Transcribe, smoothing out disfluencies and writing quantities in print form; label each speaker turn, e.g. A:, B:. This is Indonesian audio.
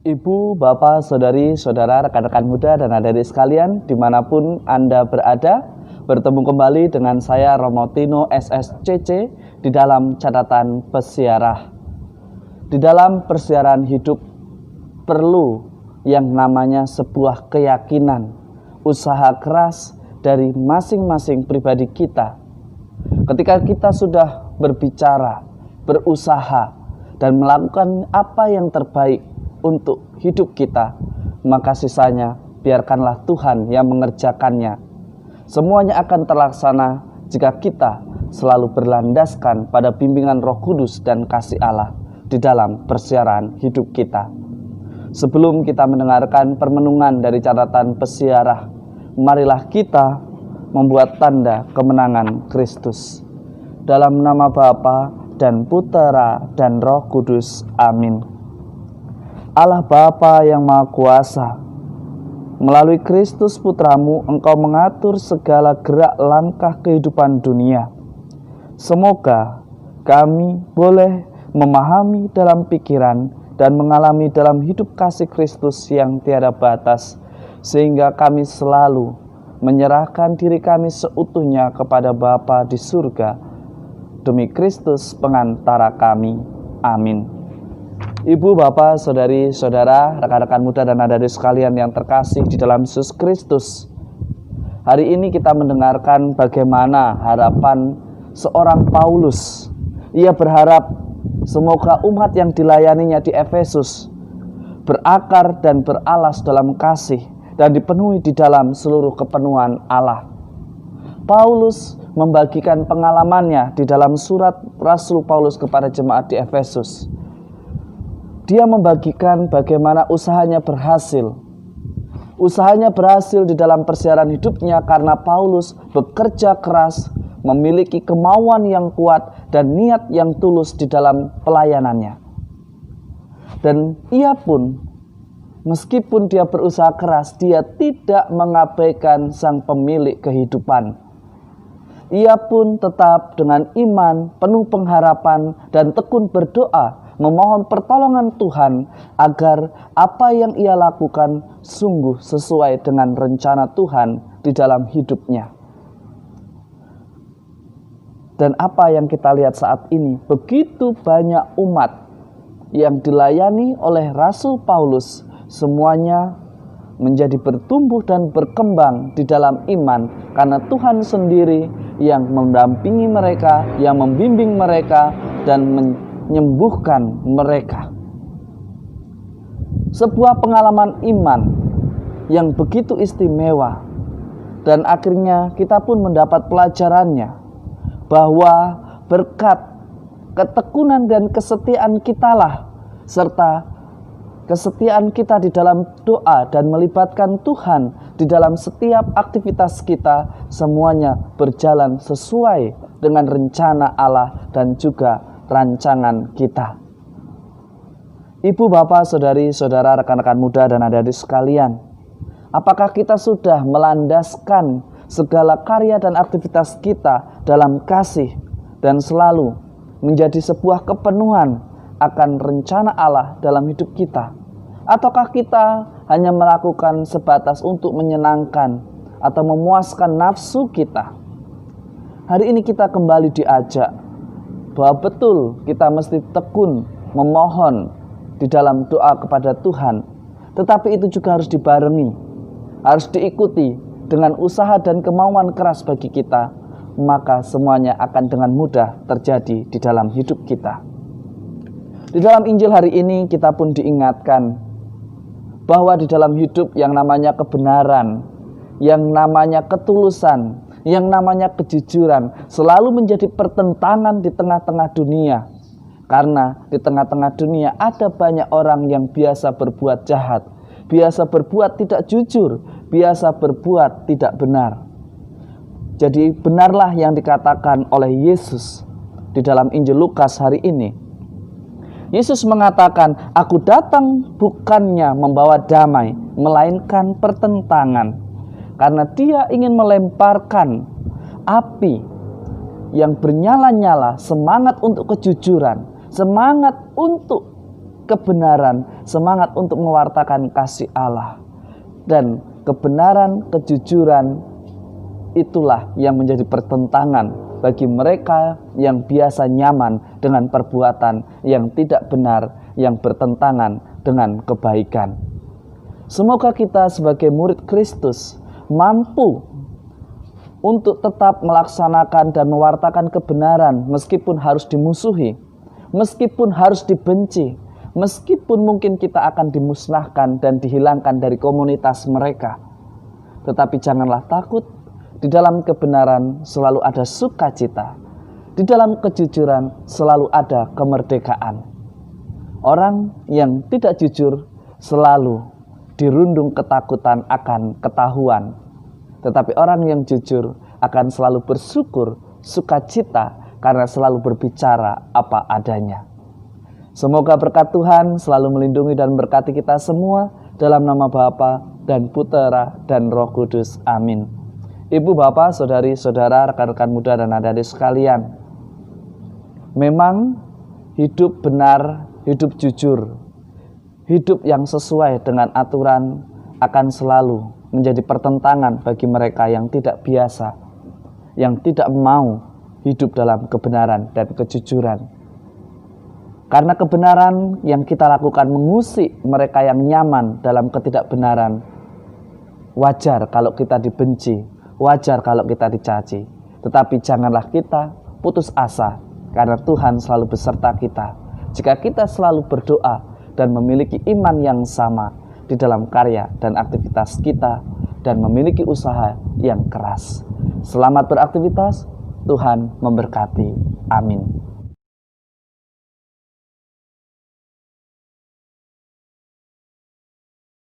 A: Ibu, Bapak, Saudari, Saudara, rekan-rekan muda, dan adik-adik sekalian, dimanapun Anda berada, bertemu kembali dengan saya Romo Tino SSCC di dalam catatan pesiarah. Di dalam persiaran hidup perlu yang namanya sebuah keyakinan, usaha keras dari masing-masing pribadi kita. Ketika kita sudah berbicara, berusaha, dan melakukan apa yang terbaik untuk hidup kita, maka sisanya biarkanlah Tuhan yang mengerjakannya. Semuanya akan terlaksana jika kita selalu berlandaskan pada bimbingan Roh Kudus dan kasih Allah di dalam persiaran hidup kita. Sebelum kita mendengarkan permenungan dari catatan pesiarah, marilah kita membuat tanda kemenangan Kristus. Dalam nama Bapa dan Putera dan Roh Kudus. Amin. Allah Bapa yang Maha Kuasa, melalui Kristus Putramu, Engkau mengatur segala gerak langkah kehidupan dunia. Semoga kami boleh memahami dalam pikiran dan mengalami dalam hidup kasih Kristus yang tiada batas, sehingga kami selalu menyerahkan diri kami seutuhnya kepada Bapa di surga, demi Kristus pengantara kami. Amin. Ibu, Bapak, Saudari, Saudara, rekan-rekan muda dan adik-adik sekalian yang terkasih di dalam Yesus Kristus. Hari ini kita mendengarkan bagaimana harapan seorang Paulus. Ia berharap semoga umat yang dilayaninya di Efesus berakar dan beralas dalam kasih dan dipenuhi di dalam seluruh kepenuhan Allah. Paulus membagikan pengalamannya di dalam surat Rasul Paulus kepada jemaat di Efesus. Dia membagikan bagaimana usahanya berhasil. Usahanya berhasil di dalam persiaran hidupnya karena Paulus bekerja keras, memiliki kemauan yang kuat dan niat yang tulus di dalam pelayanannya. Dan ia pun, meskipun dia berusaha keras, dia tidak mengabaikan sang pemilik kehidupan. Ia pun tetap dengan iman, penuh pengharapan, dan tekun berdoa, memohon pertolongan Tuhan agar apa yang ia lakukan sungguh sesuai dengan rencana Tuhan di dalam hidupnya. Dan apa yang kita lihat saat ini, begitu banyak umat yang dilayani oleh Rasul Paulus, semuanya menjadi bertumbuh dan berkembang di dalam iman karena Tuhan sendiri yang mendampingi mereka, yang membimbing mereka dan menyembuhkan mereka. Sebuah pengalaman iman yang begitu istimewa, dan akhirnya kita pun mendapat pelajarannya bahwa berkat ketekunan dan kesetiaan kitalah serta kesetiaan kita di dalam doa dan melibatkan Tuhan di dalam setiap aktivitas kita, semuanya berjalan sesuai dengan rencana Allah dan juga rancangan kita. Ibu, Bapak, Saudari, Saudara, rekan-rekan muda dan adik-adik sekalian, apakah kita sudah melandaskan segala karya dan aktivitas kita dalam kasih dan selalu menjadi sebuah kepenuhan akan rencana Allah dalam hidup kita? Ataukah kita hanya melakukan sebatas untuk menyenangkan atau memuaskan nafsu kita? Hari ini kita kembali diajak bahwa betul kita mesti tekun memohon di dalam doa kepada Tuhan, tetapi itu juga harus dibarengi, harus diikuti dengan usaha dan kemauan keras bagi kita, maka semuanya akan dengan mudah terjadi di dalam hidup kita. Di dalam Injil hari ini kita pun diingatkan bahwa di dalam hidup yang namanya kebenaran, yang namanya ketulusan, yang namanya kejujuran selalu menjadi pertentangan di tengah-tengah dunia. Karena di tengah-tengah dunia ada banyak orang yang biasa berbuat jahat, biasa berbuat tidak jujur, biasa berbuat tidak benar. Jadi benarlah yang dikatakan oleh Yesus di dalam Injil Lukas hari ini. Yesus mengatakan, "Aku datang bukannya membawa damai, melainkan pertentangan." Karena dia ingin melemparkan api yang bernyala-nyala, semangat untuk kejujuran, semangat untuk kebenaran, semangat untuk mewartakan kasih Allah. Dan kebenaran, kejujuran itulah yang menjadi pertentangan bagi mereka yang biasa nyaman dengan perbuatan yang tidak benar, yang bertentangan dengan kebaikan. Semoga kita sebagai murid Kristus mampu untuk tetap melaksanakan dan mewartakan kebenaran meskipun harus dimusuhi, meskipun harus dibenci, meskipun mungkin kita akan dimusnahkan dan dihilangkan dari komunitas mereka. Tetapi janganlah takut, di dalam kebenaran selalu ada sukacita, di dalam kejujuran selalu ada kemerdekaan. Orang yang tidak jujur selalu dirundung ketakutan akan ketahuan, tetapi orang yang jujur akan selalu bersyukur, sukacita karena selalu berbicara apa adanya. Semoga berkat Tuhan selalu melindungi dan berkati kita semua dalam nama Bapa dan Putera dan Roh Kudus. Amin. Ibu, Bapak, saudari, saudara, rekan-rekan muda dan adik-adik sekalian, memang hidup benar, hidup jujur, hidup yang sesuai dengan aturan akan selalu menjadi pertentangan bagi mereka yang tidak biasa, yang tidak mau hidup dalam kebenaran dan kejujuran. Karena kebenaran yang kita lakukan mengusik mereka yang nyaman dalam ketidakbenaran. Wajar kalau kita dibenci, wajar kalau kita dicaci. Tetapi janganlah kita putus asa, karena Tuhan selalu beserta kita. Jika kita selalu berdoa dan memiliki iman yang sama di dalam karya dan aktivitas kita, dan memiliki usaha yang keras. Selamat beraktivitas, Tuhan memberkati. Amin.